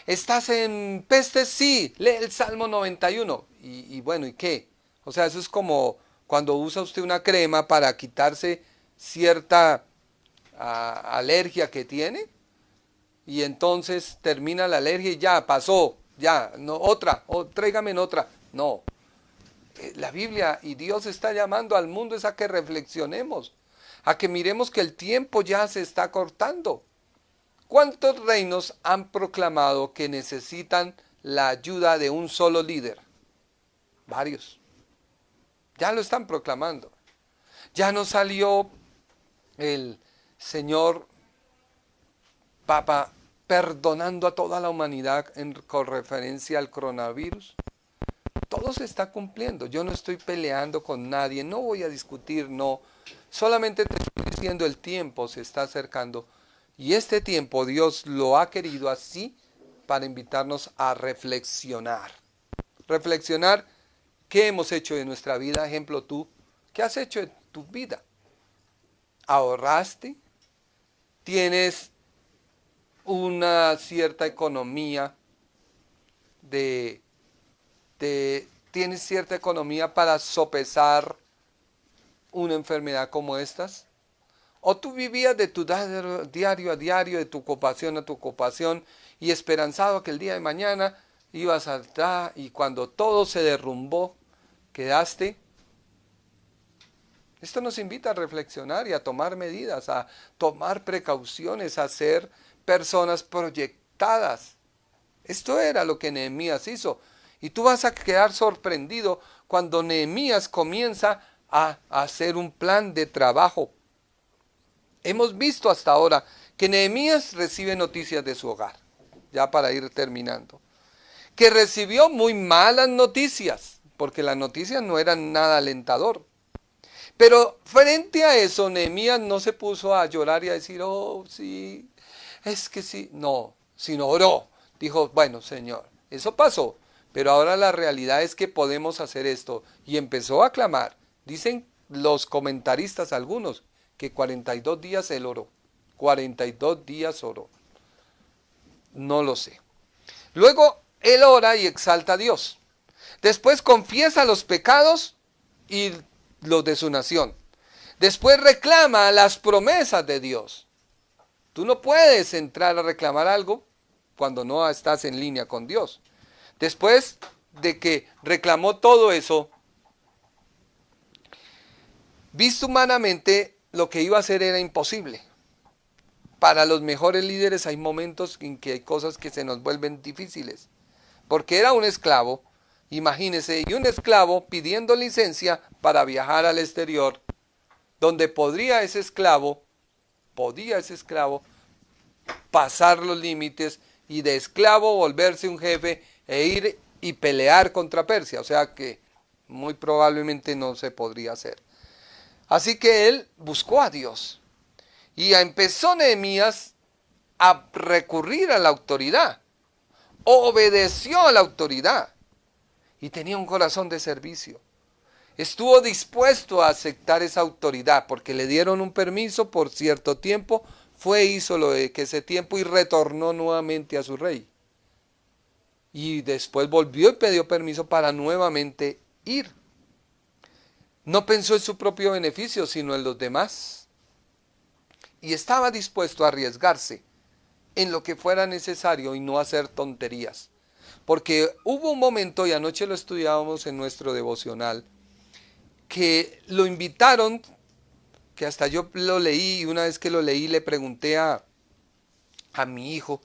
¿Estás en peste? Sí, lee el Salmo 91. Y bueno, ¿y qué? O sea, eso es como cuando usa usted una crema para quitarse cierta alergia que tiene y entonces termina la alergia y ya pasó, ya, no, tráigame en otra. No, la Biblia y Dios está llamando al mundo es a que reflexionemos, a que miremos que el tiempo ya se está cortando. ¿Cuántos reinos han proclamado que necesitan la ayuda de un solo líder? Varios. Ya lo están proclamando. Ya no salió el Señor Papa perdonando a toda la humanidad con referencia al coronavirus. Todo se está cumpliendo. Yo no estoy peleando con nadie, no voy a discutir, no. Solamente te estoy diciendo el tiempo se está acercando. Y este tiempo Dios lo ha querido así para invitarnos a reflexionar. Reflexionar ¿Qué hemos hecho de nuestra vida? Ejemplo tú, ¿qué has hecho de tu vida? ¿Ahorraste? ¿Tienes una cierta economía tienes cierta economía para sopesar una enfermedad como estas? ¿O tú vivías de tu diario a diario, de tu ocupación a tu ocupación, y esperanzado que el día de mañana ibas a estar, y cuando todo se derrumbó, quedaste? Esto nos invita a reflexionar y a tomar medidas, a tomar precauciones, a ser personas proyectadas. Esto era lo que Nehemías hizo. Y tú vas a quedar sorprendido cuando Nehemías comienza a hacer un plan de trabajo. Hemos visto hasta ahora que Nehemías recibe noticias de su hogar, ya para ir terminando, que recibió muy malas noticias, porque las noticias no eran nada alentador. Pero frente a eso, Nehemías no se puso a llorar y a decir, oh, sí, es que sí. No, sino oró. Dijo, bueno, Señor, eso pasó, pero ahora la realidad es que podemos hacer esto. Y empezó a clamar. Dicen los comentaristas algunos que 42 días él oró. 42 días oró. No lo sé. Luego él ora y exalta a Dios. Después confiesa los pecados y los de su nación. Después reclama las promesas de Dios. Tú no puedes entrar a reclamar algo cuando no estás en línea con Dios. Después de que reclamó todo eso, visto humanamente, lo que iba a hacer era imposible. Para los mejores líderes hay momentos en que hay cosas que se nos vuelven difíciles. Porque era un esclavo, imagínese, y un esclavo pidiendo licencia para viajar al exterior, donde podía ese esclavo pasar los límites y de esclavo volverse un jefe e ir y pelear contra Persia. O sea que muy probablemente no se podría hacer. Así que él buscó a Dios y empezó Nehemías a recurrir a la autoridad. Obedeció a la autoridad y tenía un corazón de servicio. Estuvo dispuesto a aceptar esa autoridad porque le dieron un permiso por cierto tiempo, hizo lo de que ese tiempo y retornó nuevamente a su rey. Y después volvió y pidió permiso para nuevamente ir. No pensó en su propio beneficio, sino en los demás. Y estaba dispuesto a arriesgarse en lo que fuera necesario y no hacer tonterías. Porque hubo un momento, y anoche lo estudiábamos en nuestro devocional, que lo invitaron, que hasta yo lo leí, y una vez que lo leí le pregunté a mi hijo,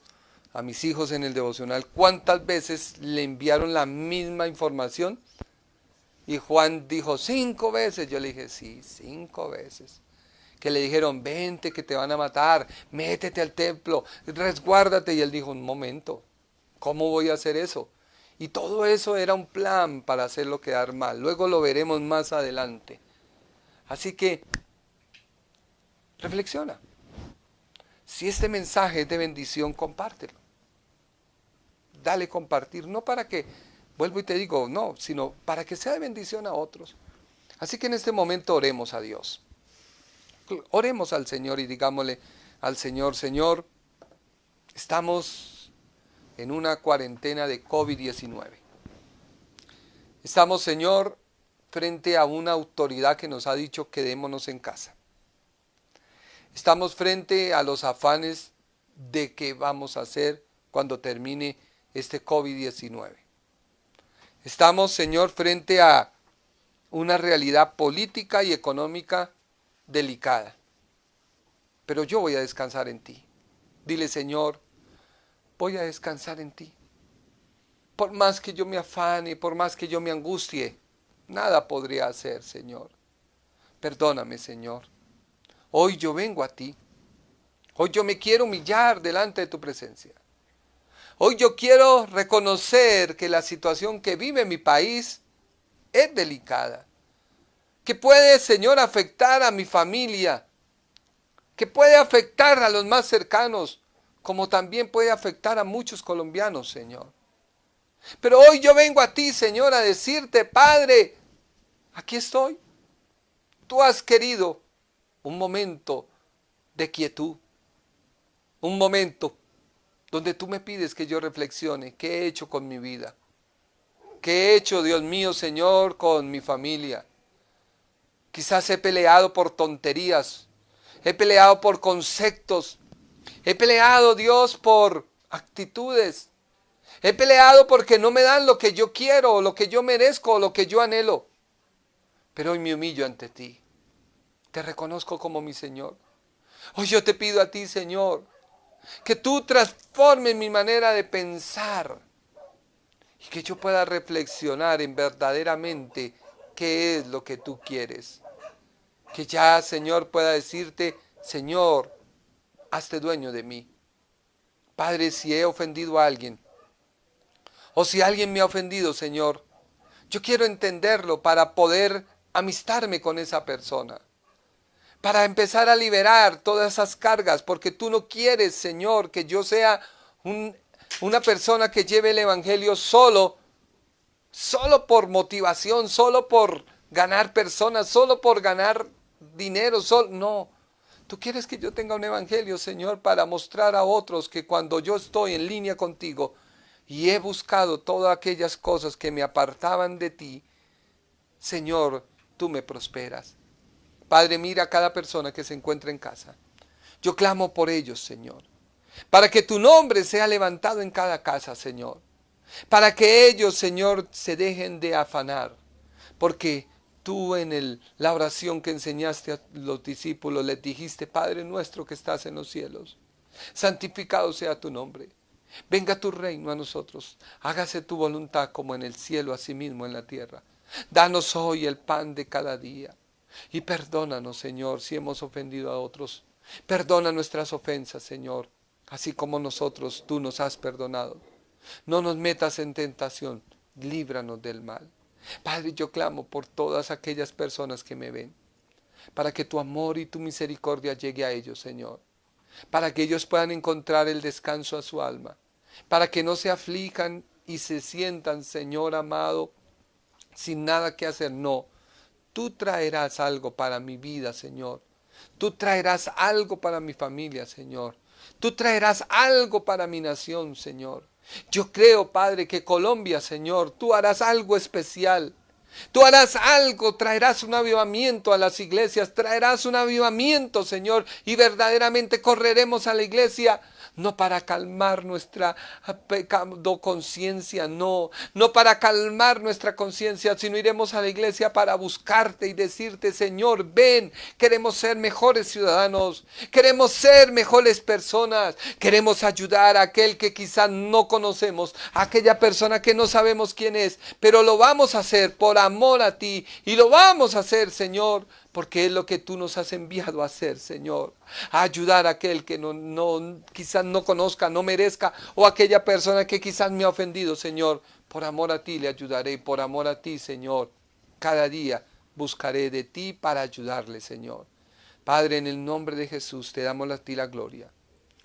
a mis hijos en el devocional, cuántas veces le enviaron la misma información. Y Juan dijo 5 veces. Yo le dije, sí, 5 veces. Que le dijeron, vente que te van a matar, métete al templo, resguárdate. Y él dijo, un momento, ¿cómo voy a hacer eso? Y todo eso era un plan para hacerlo quedar mal. Luego lo veremos más adelante. Así que, reflexiona. Si este mensaje es de bendición, compártelo. Dale compartir, no para que, vuelvo y te digo, no, sino para que sea de bendición a otros. Así que en este momento oremos a Dios. Oremos al Señor y digámosle al Señor, Señor, estamos en una cuarentena de COVID-19. Estamos, Señor, frente a una autoridad que nos ha dicho quedémonos en casa. Estamos frente a los afanes de qué vamos a hacer cuando termine este COVID-19. Estamos, Señor, frente a una realidad política y económica delicada. Pero yo voy a descansar en ti. Dile, Señor, voy a descansar en ti. Por más que yo me afane, por más que yo me angustie, nada podría hacer, Señor. Perdóname, Señor. Hoy yo vengo a ti. Hoy yo me quiero humillar delante de tu presencia. Hoy yo quiero reconocer que la situación que vive mi país es delicada. Que puede, Señor, afectar a mi familia. Que puede afectar a los más cercanos, como también puede afectar a muchos colombianos, Señor. Pero hoy yo vengo a ti, Señor, a decirte, Padre, aquí estoy. Tú has querido un momento de quietud, un momento donde tú me pides que yo reflexione qué he hecho con mi vida, qué he hecho, Dios mío, Señor, con mi familia. Quizás he peleado por tonterías, he peleado por conceptos, he peleado, Dios, por actitudes, he peleado porque no me dan lo que yo quiero, o lo que yo merezco, o lo que yo anhelo. Pero hoy me humillo ante ti, te reconozco como mi Señor. Hoy yo te pido a ti, Señor, que tú transformes mi manera de pensar y que yo pueda reflexionar en verdaderamente qué es lo que tú quieres. Que ya, Señor, pueda decirte, Señor, hazte dueño de mí. Padre, si he ofendido a alguien, o si alguien me ha ofendido, Señor, yo quiero entenderlo para poder amistarme con esa persona, para empezar a liberar todas esas cargas, porque tú no quieres, Señor, que yo sea una persona que lleve el evangelio solo por motivación, solo por ganar personas, solo por ganar dinero, no. Tú quieres que yo tenga un evangelio, Señor, para mostrar a otros que cuando yo estoy en línea contigo y he buscado todas aquellas cosas que me apartaban de ti, Señor, tú me prosperas. Padre, mira a cada persona que se encuentra en casa. Yo clamo por ellos, Señor, para que tu nombre sea levantado en cada casa, Señor. Para que ellos, Señor, se dejen de afanar. Porque tú en la oración que enseñaste a los discípulos les dijiste, Padre nuestro que estás en los cielos, santificado sea tu nombre. Venga tu reino a nosotros. Hágase tu voluntad como en el cielo, así mismo en la tierra. Danos hoy el pan de cada día. Y perdónanos, Señor, si hemos ofendido a otros. Perdona nuestras ofensas, Señor, así como nosotros, tú nos has perdonado. No nos metas en tentación, líbranos del mal. Padre, yo clamo por todas aquellas personas que me ven, para que tu amor y tu misericordia llegue a ellos, Señor. Para que ellos puedan encontrar el descanso a su alma. Para que no se aflijan y se sientan, Señor amado, sin nada que hacer. No. Tú traerás algo para mi vida, Señor. Tú traerás algo para mi familia, Señor. Tú traerás algo para mi nación, Señor. Yo creo, Padre, que Colombia, Señor, tú harás algo especial. Tú harás algo, traerás un avivamiento a las iglesias, traerás un avivamiento, Señor, y verdaderamente correremos a la iglesia. No para calmar nuestra pecado conciencia, no para calmar nuestra conciencia, sino iremos a la iglesia para buscarte y decirte, Señor, ven, queremos ser mejores ciudadanos, queremos ser mejores personas, queremos ayudar a aquel que quizás no conocemos, a aquella persona que no sabemos quién es, pero lo vamos a hacer por amor a ti y lo vamos a hacer, Señor, porque es lo que tú nos has enviado a hacer, Señor. A ayudar a aquel que quizás no conozca, no merezca, o aquella persona que quizás me ha ofendido, Señor. Por amor a ti le ayudaré, por amor a ti, Señor. Cada día buscaré de ti para ayudarle, Señor. Padre, en el nombre de Jesús te damos a ti la gloria.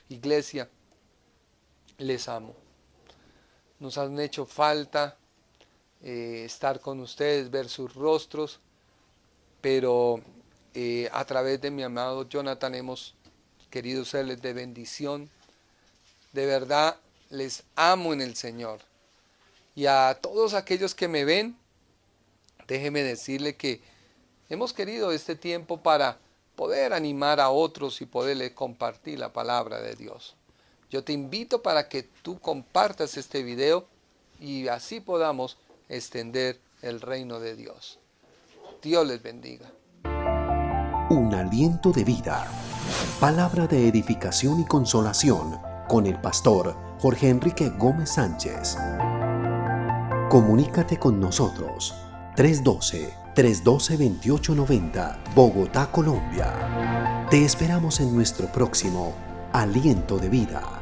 Iglesia, les amo. Nos han hecho falta estar con ustedes, ver sus rostros. Pero a través de mi amado Jonathan hemos querido serles de bendición. De verdad, les amo en el Señor. Y a todos aquellos que me ven, déjeme decirle que hemos querido este tiempo para poder animar a otros y poderles compartir la palabra de Dios. Yo te invito para que tú compartas este video y así podamos extender el reino de Dios. Dios les bendiga. Un aliento de vida. Palabra de edificación y consolación con el pastor Jorge Enrique Gómez Sánchez. Comunícate con nosotros. 312-312-2890, Bogotá, Colombia. Te esperamos en nuestro próximo Aliento de Vida.